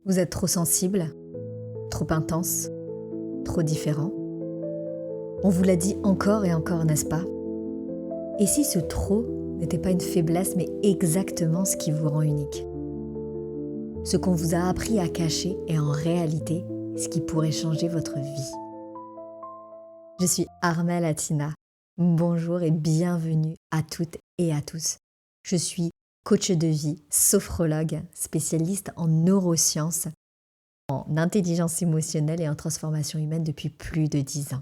Vous êtes trop sensible, trop intense, trop différent. On vous l'a dit encore et encore, n'est-ce pas? Et si ce trop n'était pas une faiblesse, mais exactement ce qui vous rend unique? Ce qu'on vous a appris à cacher est en réalité ce qui pourrait changer votre vie. Je suis Armelle Atina. Bonjour et bienvenue à toutes et à tous. Je suis coach de vie, sophrologue, spécialiste en neurosciences, en intelligence émotionnelle et en transformation humaine depuis plus de 10 ans.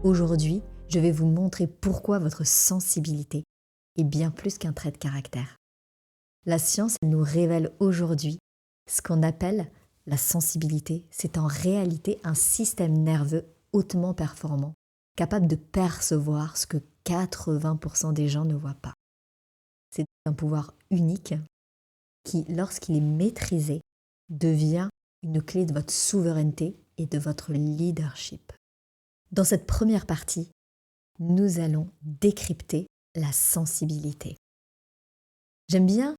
Aujourd'hui, je vais vous montrer pourquoi votre sensibilité est bien plus qu'un trait de caractère. La science nous révèle aujourd'hui ce qu'on appelle la sensibilité. C'est en réalité un système nerveux hautement performant, capable de percevoir ce que 80% des gens ne voient pas. C'est un pouvoir unique qui, lorsqu'il est maîtrisé, devient une clé de votre souveraineté et de votre leadership. Dans cette première partie, nous allons décrypter la sensibilité. J'aime bien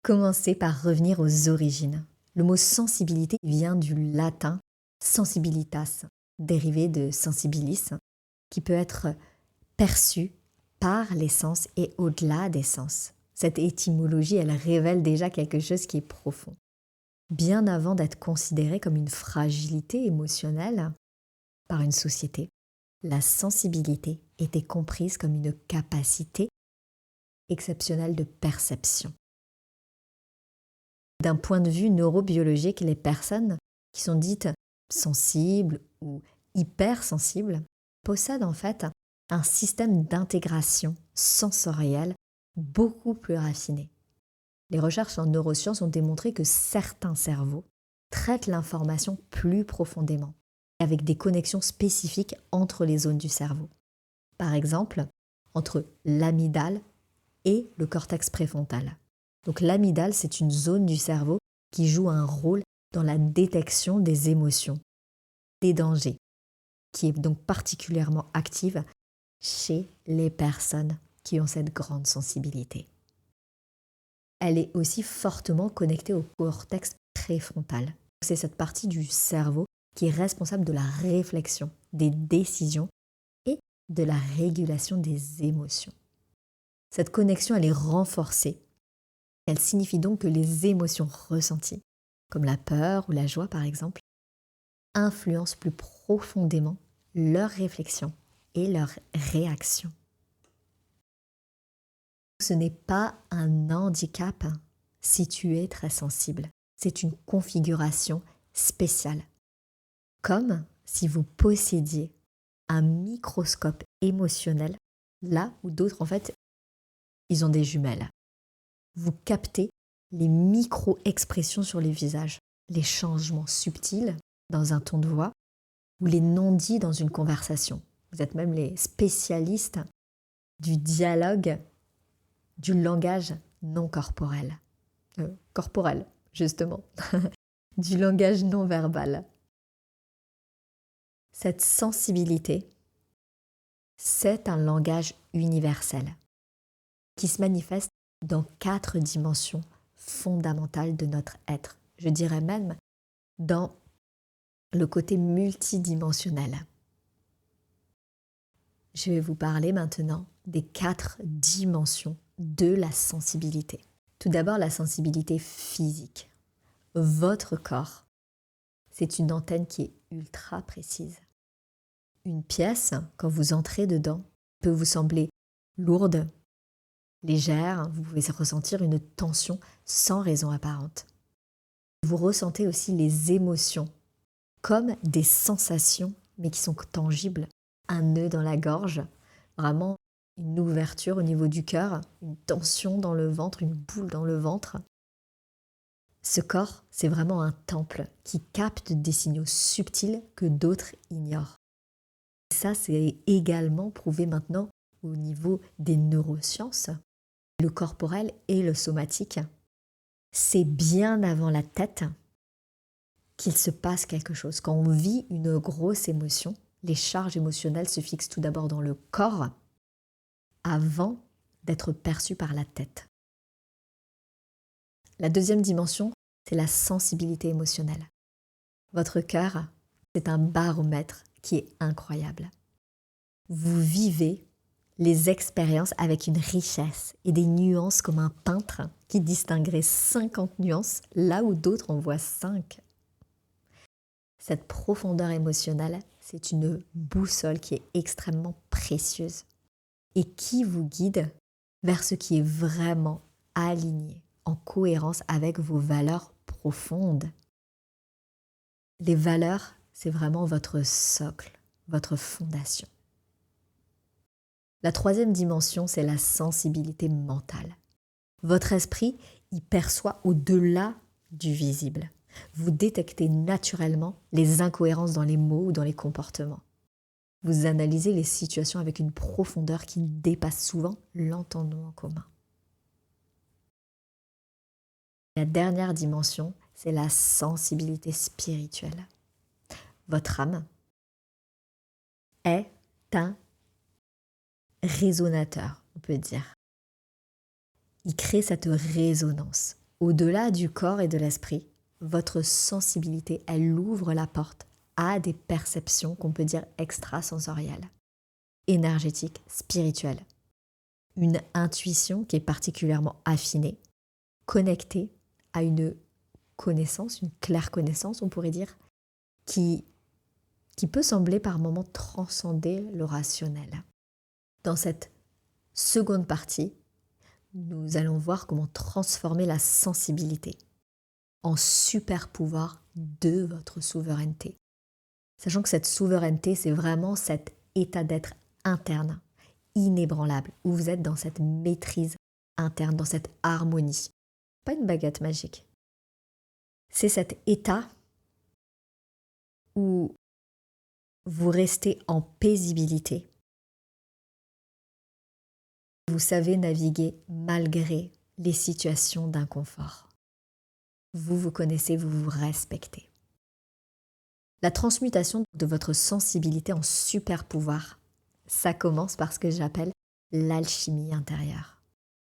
commencer par revenir aux origines. Le mot sensibilité vient du latin sensibilitas, dérivé de sensibilis, qui peut être perçu par les sens et au-delà des sens. Cette étymologie, elle révèle déjà quelque chose qui est profond. Bien avant d'être considérée comme une fragilité émotionnelle par une société, la sensibilité était comprise comme une capacité exceptionnelle de perception. D'un point de vue neurobiologique, les personnes qui sont dites sensibles ou hypersensibles possèdent en fait un système d'intégration sensorielle beaucoup plus raffiné. Les recherches en neurosciences ont démontré que certains cerveaux traitent l'information plus profondément, avec des connexions spécifiques entre les zones du cerveau. Par exemple, entre l'amygdale et le cortex préfrontal. Donc l'amygdale, c'est une zone du cerveau qui joue un rôle dans la détection des émotions, des dangers, qui est donc particulièrement active chez les personnes qui ont cette grande sensibilité. Elle est aussi fortement connectée au cortex préfrontal. C'est cette partie du cerveau qui est responsable de la réflexion, des décisions et de la régulation des émotions. Cette connexion, elle est renforcée. Elle signifie donc que les émotions ressenties, comme la peur ou la joie par exemple, influencent plus profondément leurs réflexions et leurs réactions. Ce n'est pas un handicap si tu es très sensible. C'est une configuration spéciale. Comme si vous possédiez un microscope émotionnel, là où d'autres, en fait, ils ont des jumelles. Vous captez les micro-expressions sur les visages, les changements subtils dans un ton de voix ou les non-dits dans une conversation. Vous êtes même les spécialistes du dialogue, du langage non corporel. Corporel, justement. Du langage non verbal. Cette sensibilité, c'est un langage universel qui se manifeste dans 4 dimensions fondamentales de notre être. Je dirais même dans le côté multidimensionnel. Je vais vous parler maintenant des 4 dimensions de la sensibilité. Tout d'abord, la sensibilité physique. Votre corps, c'est une antenne qui est ultra précise. Une pièce, quand vous entrez dedans, peut vous sembler lourde, légère, vous pouvez ressentir une tension sans raison apparente. Vous ressentez aussi les émotions comme des sensations, mais qui sont tangibles. Un nœud dans la gorge, vraiment une ouverture au niveau du cœur, une tension dans le ventre, une boule dans le ventre. Ce corps, c'est vraiment un temple qui capte des signaux subtils que d'autres ignorent. Ça, c'est également prouvé maintenant au niveau des neurosciences. Le corporel et le somatique, c'est bien avant la tête qu'il se passe quelque chose. Quand on vit une grosse émotion, les charges émotionnelles se fixent tout d'abord dans le corps avant d'être perçues par la tête. La deuxième dimension, c'est la sensibilité émotionnelle. Votre cœur, c'est un baromètre qui est incroyable. Vous vivez les expériences avec une richesse et des nuances comme un peintre qui distinguerait 50 nuances là où d'autres en voient 5. Cette profondeur émotionnelle, c'est une boussole qui est extrêmement précieuse et qui vous guide vers ce qui est vraiment aligné, en cohérence avec vos valeurs profondes. Les valeurs, c'est vraiment votre socle, votre fondation. La troisième dimension, c'est la sensibilité mentale. Votre esprit y perçoit au-delà du visible. Vous détectez naturellement les incohérences dans les mots ou dans les comportements. Vous analysez les situations avec une profondeur qui dépasse souvent l'entendement commun. La dernière dimension, c'est la sensibilité spirituelle. Votre âme est un résonateur, on peut dire. Il crée cette résonance. Au-delà du corps et de l'esprit, votre sensibilité, elle ouvre la porte à des perceptions qu'on peut dire extrasensorielles, énergétiques, spirituelles. Une intuition qui est particulièrement affinée, connectée à une connaissance, une claire connaissance, on pourrait dire, qui peut sembler par moments transcender le rationnel. Dans cette seconde partie, nous allons voir comment transformer la sensibilité en super pouvoir de votre souveraineté. Sachant que cette souveraineté, c'est vraiment cet état d'être interne, inébranlable, où vous êtes dans cette maîtrise interne, dans cette harmonie. Pas une baguette magique. C'est cet état où vous restez en paisibilité. Vous savez naviguer malgré les situations d'inconfort. Vous vous connaissez, vous vous respectez. La transmutation de votre sensibilité en super pouvoir, ça commence par ce que j'appelle l'alchimie intérieure.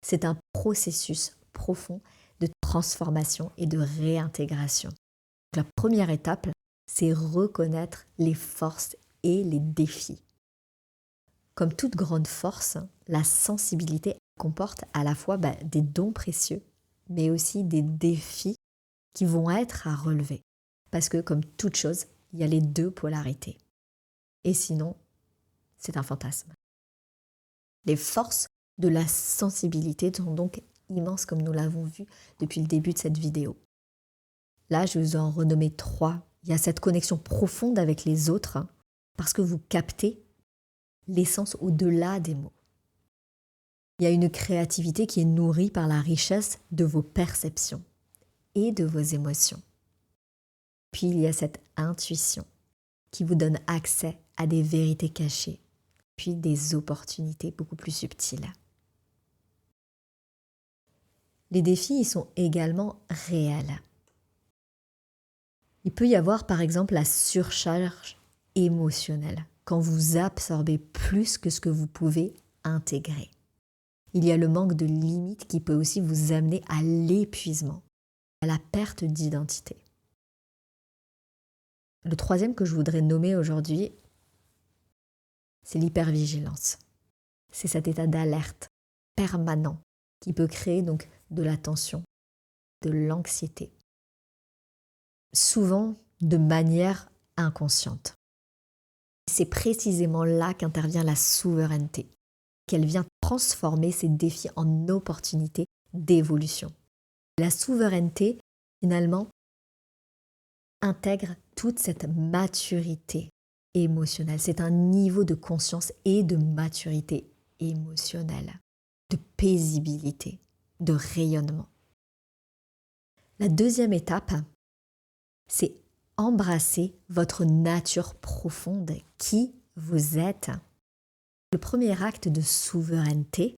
C'est un processus profond de transformation et de réintégration. La première étape, c'est reconnaître les forces et les défis. Comme toute grande force, la sensibilité comporte à la fois des dons précieux, mais aussi des défis qui vont être à relever. Parce que comme toute chose, il y a les deux polarités. Et sinon, c'est un fantasme. Les forces de la sensibilité sont donc immenses comme nous l'avons vu depuis le début de cette vidéo. Là, je vous en renommer 3. Il y a cette connexion profonde avec les autres parce que vous captez l'essence au-delà des mots. Il y a une créativité qui est nourrie par la richesse de vos perceptions et de vos émotions. Puis il y a cette intuition qui vous donne accès à des vérités cachées, puis des opportunités beaucoup plus subtiles. Les défis, ils sont également réels. Il peut y avoir par exemple la surcharge émotionnelle, quand vous absorbez plus que ce que vous pouvez intégrer. Il y a le manque de limites qui peut aussi vous amener à l'épuisement, à la perte d'identité. Le troisième que je voudrais nommer aujourd'hui, c'est l'hypervigilance. C'est cet état d'alerte permanent qui peut créer donc de la tension, de l'anxiété, souvent de manière inconsciente. C'est précisément là qu'intervient la souveraineté, qu'elle vient transformer ces défis en opportunités d'évolution. La souveraineté, finalement, intègre toute cette maturité émotionnelle. C'est un niveau de conscience et de maturité émotionnelle, de paisibilité, de rayonnement. La deuxième étape, c'est embrasser votre nature profonde, qui vous êtes. Le premier acte de souveraineté,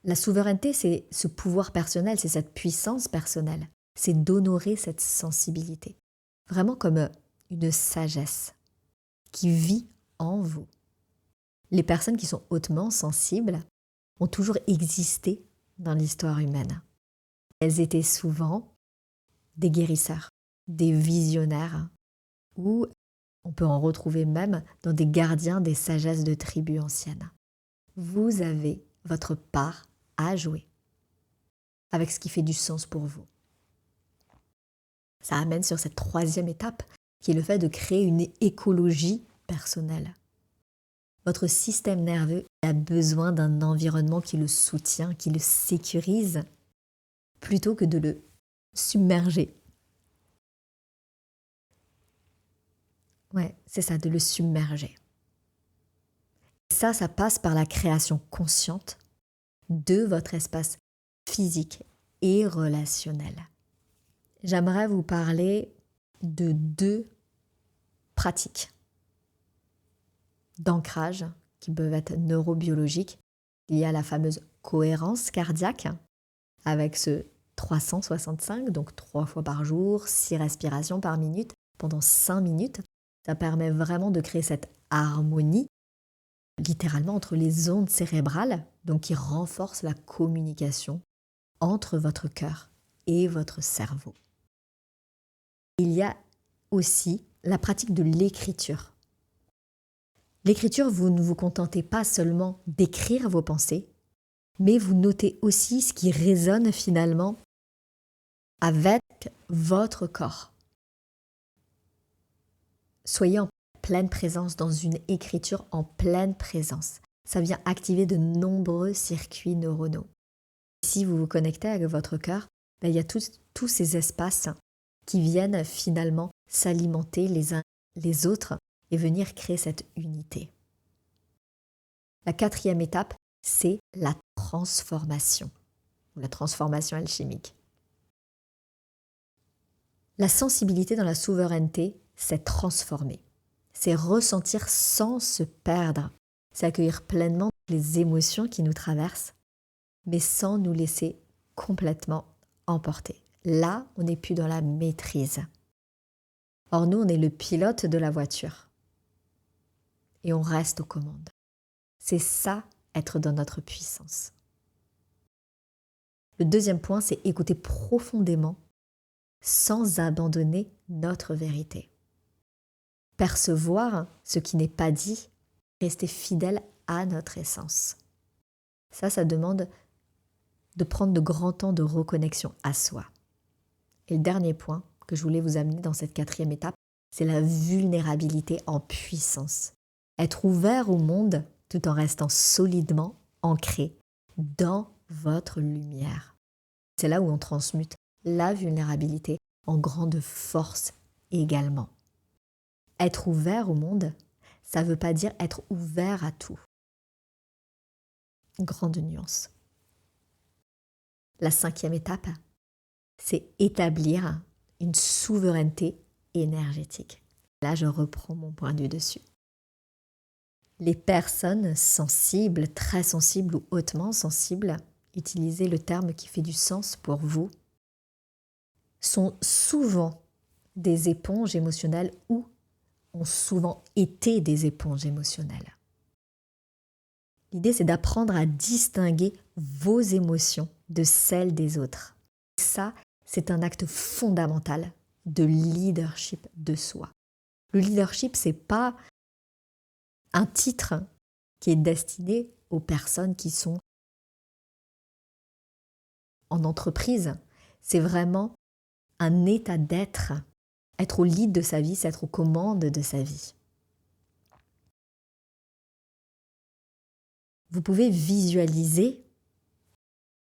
la souveraineté, c'est ce pouvoir personnel, c'est cette puissance personnelle, c'est d'honorer cette sensibilité. vraiment comme une sagesse qui vit en vous. Les personnes qui sont hautement sensibles ont toujours existé dans l'histoire humaine. Elles étaient souvent des guérisseurs, des visionnaires, ou on peut en retrouver même dans des gardiens des sagesses de tribus anciennes. Vous avez votre part à jouer avec ce qui fait du sens pour vous. Ça amène sur cette troisième étape, qui est le fait de créer une écologie personnelle. Votre système nerveux a besoin d'un environnement qui le soutient, qui le sécurise, plutôt que de le submerger. Ouais, c'est ça, de le submerger. Ça passe par la création consciente de votre espace physique et relationnel. J'aimerais vous parler de 2 pratiques d'ancrage qui peuvent être neurobiologiques. Il y a la fameuse cohérence cardiaque avec ce 365, donc 3 fois par jour, 6 respirations par minute pendant 5 minutes. Ça permet vraiment de créer cette harmonie, littéralement entre les ondes cérébrales, donc qui renforcent la communication entre votre cœur et votre cerveau. Il y a aussi la pratique de l'écriture. L'écriture, vous ne vous contentez pas seulement d'écrire vos pensées, mais vous notez aussi ce qui résonne finalement avec votre corps. Soyez en pleine présence dans une écriture en pleine présence. Ça vient activer de nombreux circuits neuronaux. Si vous vous connectez avec votre cœur, il y a tous ces espaces qui viennent finalement s'alimenter les uns les autres et venir créer cette unité. La 4e étape, c'est la transformation, ou la transformation alchimique. La sensibilité dans la souveraineté, c'est transformer. C'est ressentir sans se perdre. C'est accueillir pleinement les émotions qui nous traversent, mais sans nous laisser complètement emporter. Là, on n'est plus dans la maîtrise. Or, nous, on est le pilote de la voiture. Et on reste aux commandes. C'est ça, être dans notre puissance. Le 2e point, c'est écouter profondément sans abandonner notre vérité. Percevoir ce qui n'est pas dit, rester fidèle à notre essence. Ça demande de prendre de grands temps de reconnexion à soi. Et le dernier point que je voulais vous amener dans cette 4e étape, c'est la vulnérabilité en puissance. Être ouvert au monde tout en restant solidement ancré dans votre lumière. C'est là où on transmute la vulnérabilité en grande force également. Être ouvert au monde, ça ne veut pas dire être ouvert à tout. Grande nuance. La 5e étape, c'est établir une souveraineté énergétique. Là, je reprends mon point de vue dessus. Les personnes sensibles, très sensibles ou hautement sensibles, utilisez le terme qui fait du sens pour vous, sont souvent des éponges émotionnelles ou ont souvent été des éponges émotionnelles. L'idée, c'est d'apprendre à distinguer vos émotions de celles des autres. Ça, c'est un acte fondamental de leadership de soi. Le leadership, c'est pas un titre qui est destiné aux personnes qui sont en entreprise. C'est vraiment un état d'être. Être au lead de sa vie, c'est être aux commandes de sa vie. Vous pouvez visualiser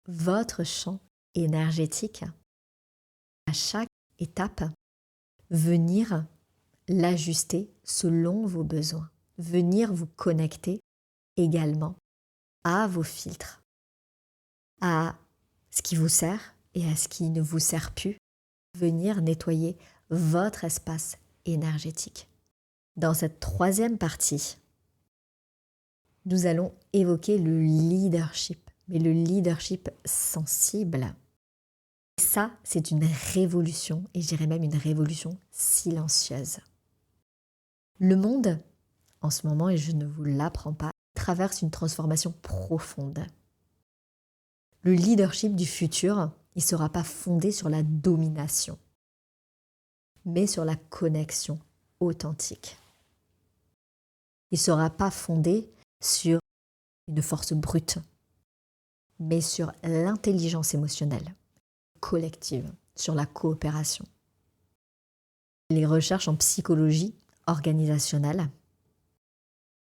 votre champ énergétique. À chaque étape, venir l'ajuster selon vos besoins. Venir vous connecter également à vos filtres, à ce qui vous sert et à ce qui ne vous sert plus. Venir nettoyer votre espace énergétique. Dans cette 3e partie, nous allons évoquer le leadership, mais le leadership sensible. Ça, c'est une révolution, et je dirais même une révolution silencieuse. Le monde, en ce moment, et je ne vous l'apprends pas, traverse une transformation profonde. Le leadership du futur, il ne sera pas fondé sur la domination, mais sur la connexion authentique. Il ne sera pas fondé sur une force brute, mais sur l'intelligence émotionnelle collective, sur la coopération. Les recherches en psychologie organisationnelle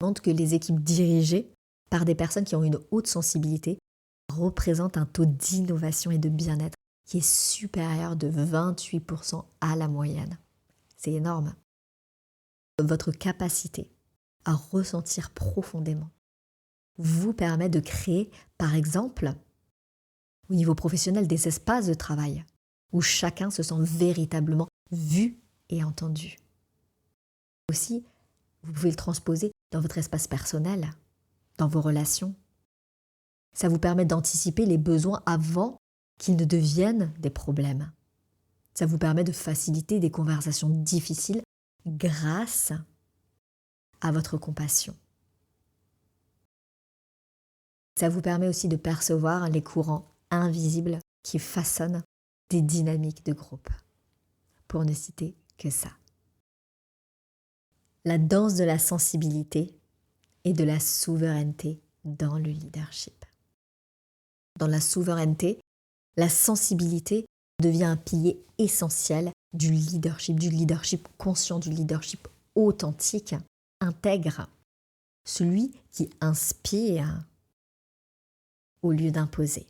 montrent que les équipes dirigées par des personnes qui ont une haute sensibilité représentent un taux d'innovation et de bien-être qui est supérieur de 28% à la moyenne. C'est énorme. Votre capacité à ressentir profondément vous permet de créer, par exemple, au niveau professionnel, des espaces de travail où chacun se sent véritablement vu et entendu. Aussi, vous pouvez le transposer dans votre espace personnel, dans vos relations. Ça vous permet d'anticiper les besoins avant qu'ils ne deviennent des problèmes. Ça vous permet de faciliter des conversations difficiles grâce à votre compassion. Ça vous permet aussi de percevoir les courants invisibles qui façonnent des dynamiques de groupe, pour ne citer que ça. La danse de la sensibilité et de la souveraineté dans le leadership. Dans la souveraineté, la sensibilité devient un pilier essentiel du leadership conscient, du leadership authentique, intègre, celui qui inspire au lieu d'imposer.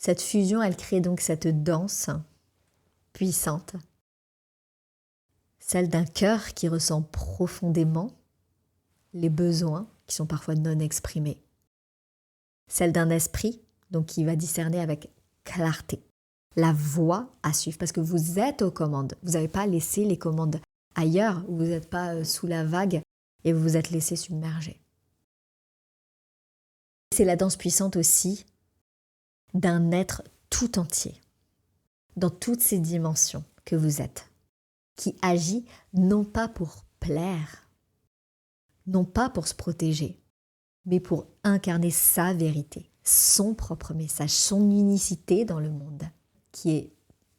Cette fusion, elle crée donc cette danse puissante, celle d'un cœur qui ressent profondément les besoins qui sont parfois non exprimés, celle d'un esprit donc qui va discerner avec clarté la voie à suivre parce que vous êtes aux commandes. Vous n'avez pas laissé les commandes ailleurs, vous n'êtes pas sous la vague et vous vous êtes laissé submerger. C'est la danse puissante aussi d'un être tout entier, dans toutes ces dimensions que vous êtes, qui agit non pas pour plaire, non pas pour se protéger, mais pour incarner sa vérité, son propre message, son unicité dans le monde, qui est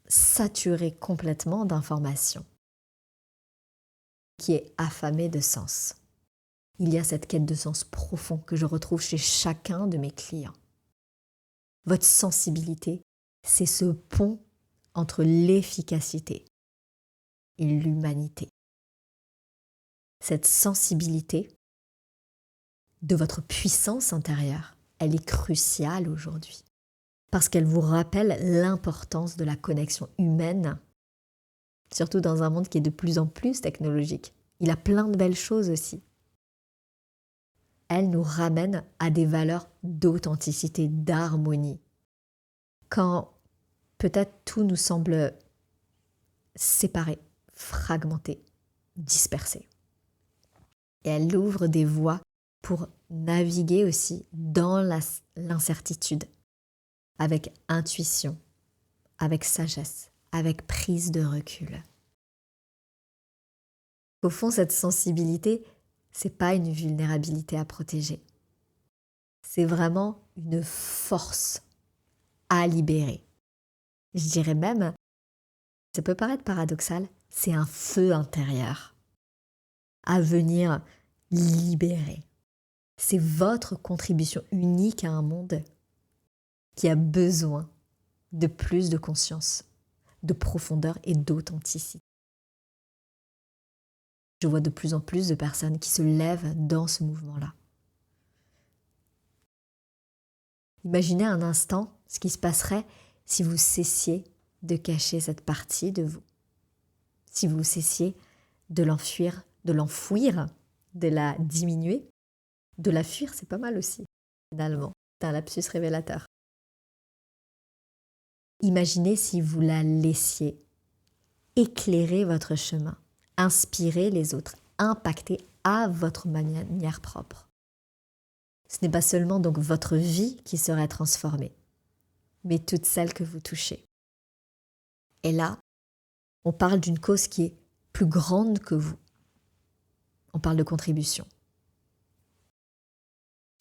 saturé complètement d'informations, qui est affamé de sens. Il y a cette quête de sens profond que je retrouve chez chacun de mes clients. Votre sensibilité, c'est ce pont entre l'efficacité et l'humanité. Cette sensibilité de votre puissance intérieure, elle est cruciale aujourd'hui parce qu'elle vous rappelle l'importance de la connexion humaine, surtout dans un monde qui est de plus en plus technologique. Il a plein de belles choses aussi. Elle nous ramène à des valeurs d'authenticité, d'harmonie. Quand peut-être tout nous semble séparé, fragmenté, dispersé. Et elle ouvre des voies pour naviguer aussi dans l'incertitude, avec intuition, avec sagesse, avec prise de recul. Au fond, cette sensibilité, c'est pas une vulnérabilité à protéger. C'est vraiment une force à libérer. Je dirais même, ça peut paraître paradoxal, c'est un feu intérieur à venir libérer. C'est votre contribution unique à un monde qui a besoin de plus de conscience, de profondeur et d'authenticité. Je vois de plus en plus de personnes qui se lèvent dans ce mouvement-là. Imaginez un instant ce qui se passerait si vous cessiez de cacher cette partie de vous, si vous cessiez de l'enfuir, de la diminuer, de la fuir, c'est pas mal aussi, finalement. C'est un lapsus révélateur. Imaginez si vous la laissiez éclairer votre chemin, inspirer les autres, impacter à votre manière propre. Ce n'est pas seulement donc votre vie qui serait transformée, mais toutes celles que vous touchez. Et là, on parle d'une cause qui est plus grande que vous. On parle de contribution.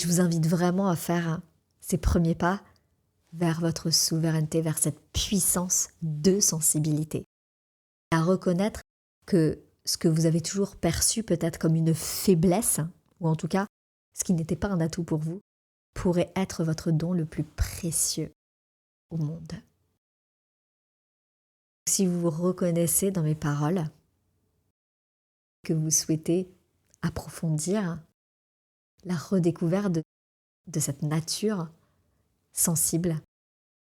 Je vous invite vraiment à faire ces premiers pas vers votre souveraineté, vers cette puissance de sensibilité. À reconnaître que ce que vous avez toujours perçu peut-être comme une faiblesse, ou en tout cas ce qui n'était pas un atout pour vous, pourrait être votre don le plus précieux au monde. Si vous vous reconnaissez dans mes paroles, que vous souhaitez approfondir la redécouverte de cette nature sensible,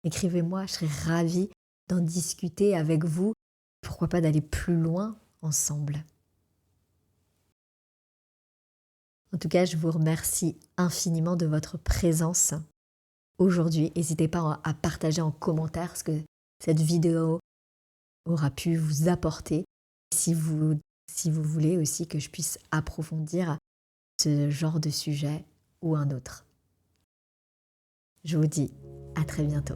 écrivez-moi, je serai ravie d'en discuter avec vous, pourquoi pas d'aller plus loin ensemble. En tout cas, je vous remercie infiniment de votre présence aujourd'hui. N'hésitez pas à partager en commentaire ce que cette vidéo aura pu vous apporter. Si vous voulez aussi que je puisse approfondir ce genre de sujet ou un autre. Je vous dis à très bientôt.